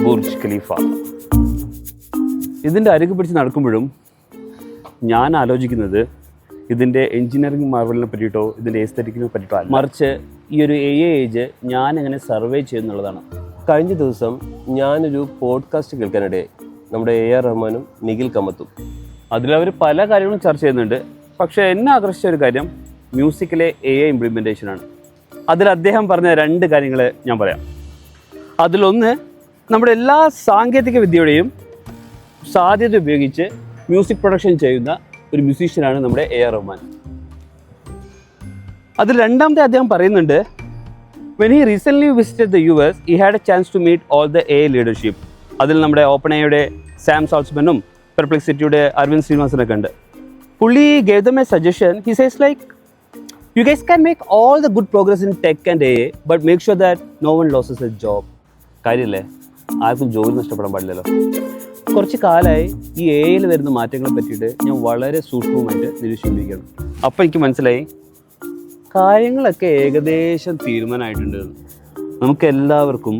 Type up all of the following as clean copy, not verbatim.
Burj Khalifa. ഇതിൻ്റെ അരികു പിടിച്ച് നടക്കുമ്പോഴും ഞാൻ ആലോചിക്കുന്നത് ഇതിൻ്റെ എൻജിനീയറിംഗ് മാർവലിനെ പറ്റിയിട്ടോ ഇതിൻ്റെ എസ്തെറ്റിക്കിനെ പറ്റിയിട്ടോ അല്ല, മറിച്ച് ഈ ഒരു ഏജ് ഞാൻ എങ്ങനെ സർവേ ചെയ്യുന്നുള്ളതാണ്. കഴിഞ്ഞ ദിവസം ഞാനൊരു പോഡ്കാസ്റ്റ് കേൾക്കാനിടയായി, നമ്മുടെ AR റഹ്മാനും നിഖിൽ കമത്തും. അതിലവർ പല കാര്യങ്ങളും ചർച്ച ചെയ്യുന്നുണ്ട്. പക്ഷേ എന്നെ ആകർഷിച്ച ഒരു കാര്യം മ്യൂസിക്കിലെ AI ഇംപ്ലിമെൻറ്റേഷനാണ്. അതിൽ അദ്ദേഹം പറഞ്ഞ 2 കാര്യങ്ങൾ ഞാൻ പറയാം. അതിലൊന്ന്, നമ്മുടെ എല്ലാ സാങ്കേതിക വിദ്യയുടെയും സാധ്യത ഉപയോഗിച്ച് മ്യൂസിക് പ്രൊഡക്ഷൻ ചെയ്യുന്ന ഒരു മ്യൂസീഷ്യനാണ് നമ്മുടെ AR റഹ്മാൻ. അതിൽ രണ്ടാമത്തെ അദ്ദേഹം പറയുന്നുണ്ട്, when he recently visited the US, he had a chance to meet all the AI leadership. അതിൽ നമ്മുടെ OpenAIയുടെ സാം സാൾട്സ്മാനും പെർപ്ലെക്സിറ്റിയുടെ അരവിന്ദ് ശ്രീനിവാസനൊക്കെ ഉണ്ട്. പുള്ളി gave them a suggestion. He says like, you guys can make all the good progress in tech and AI, but make sure that no one loses a job. കാര്യമില്ലേ, ആർക്കും ജോലി നഷ്ടപ്പെടാൻ പാടില്ലല്ലോ. കുറച്ച് കാലമായി ഈ AI വരുന്ന മാറ്റങ്ങളെ പറ്റിയിട്ട് ഞാൻ വളരെ സൂക്ഷ്മമായിട്ട് നിരീക്ഷിച്ചിരിക്കുകയാണ്. അപ്പോൾ എനിക്ക് മനസ്സിലായി കാര്യങ്ങളൊക്കെ ഏകദേശം തീരുമാനമായിട്ടുണ്ട്. നമുക്കെല്ലാവർക്കും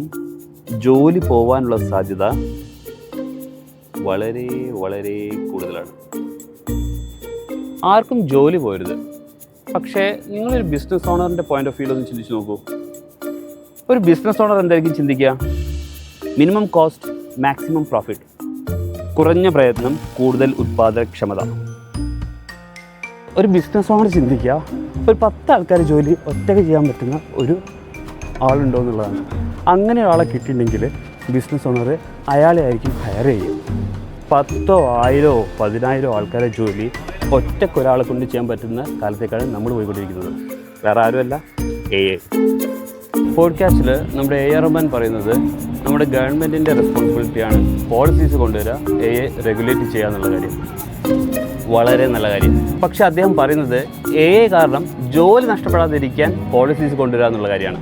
ജോലി പോവാനുള്ള സാധ്യത വളരെ വളരെ കൂടുതലാണ്. ആർക്കും ജോലി പോരുത്. പക്ഷേ നിങ്ങളൊരു ബിസിനസ് ഓണറിൻ്റെ പോയിന്റ് ഓഫ് വ്യൂ ഒന്ന് ചിന്തിച്ച് നോക്കൂ. ഒരു ബിസിനസ് ഓണർ എന്തായിരിക്കും ചിന്തിക്കുക? മിനിമം കോസ്റ്റ് മാക്സിമം പ്രോഫിറ്റ്, കുറഞ്ഞ പ്രയത്നം കൂടുതൽ ഉത്പാദനക്ഷമത. ഒരു ബിസിനസ് ഓണർ ചിന്തിക്കുക, ഒരു 10 ആൾക്കാർ ജോലി ഒറ്റയ്ക്ക് ചെയ്യാൻ പറ്റുന്ന ഒരു ആളുണ്ടോ എന്നുള്ളതാണ്. അങ്ങനെ ഒരാളെ കിട്ടിയിട്ടുണ്ടെങ്കിൽ ബിസിനസ് ഓണർ അയാളെ ആയിരിക്കും ഹയർ ചെയ്യും. 10,000, 1,000, 10,000 ആൾക്കാരെ ജോലി ഒറ്റക്കൊരാളെ കൊണ്ട് ചെയ്യാൻ പറ്റുന്ന കാലത്തേക്കാണ് നമ്മൾ പോയിക്കൊണ്ടിരിക്കുന്നത്. വേറെ ആരുമല്ല, AI. പോഡ്കാസ്റ്റിൽ നമ്മുടെ AR റഹ്മാൻ പറയുന്നത് നമ്മുടെ ഗവൺമെൻറ്റിൻ്റെ റെസ്പോൺസിബിലിറ്റിയാണ് പോളിസീസ് കൊണ്ടുവരിക, AI റെഗുലേറ്റ് ചെയ്യുക എന്നുള്ള കാര്യം. വളരെ നല്ല കാര്യം. പക്ഷെ അദ്ദേഹം പറയുന്നത് AI കാരണം ജോലി നഷ്ടപ്പെടാതിരിക്കാൻ പോളിസീസ് കൊണ്ടുവരിക എന്നുള്ള കാര്യമാണ്.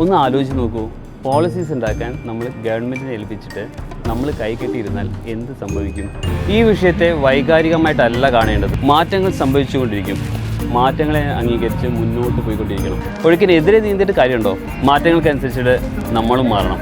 ഒന്ന് ആലോചിച്ച് നോക്കൂ, പോളിസീസ് ഉണ്ടാക്കാൻ നമ്മൾ ഗവൺമെൻറ്റിനെ ഏൽപ്പിച്ചിട്ട് നമ്മൾ കൈകെട്ടിയിരുന്നാൽ എന്ത് സംഭവിക്കും? ഈ വിഷയത്തെ വൈകാരികമായിട്ടല്ല കാണേണ്ടത്. മാറ്റങ്ങൾ സംഭവിച്ചുകൊണ്ടിരിക്കും. മാറ്റങ്ങളെ അംഗീകരിച്ച് മുന്നോട്ട് പോയിക്കൊണ്ടിരിക്കണം. ഒഴുക്കിനെതിരെ നീന്തിയിട്ട് കാര്യമുണ്ടോ? മാറ്റങ്ങൾക്കനുസരിച്ചിട്ട് നമ്മളും മാറണം.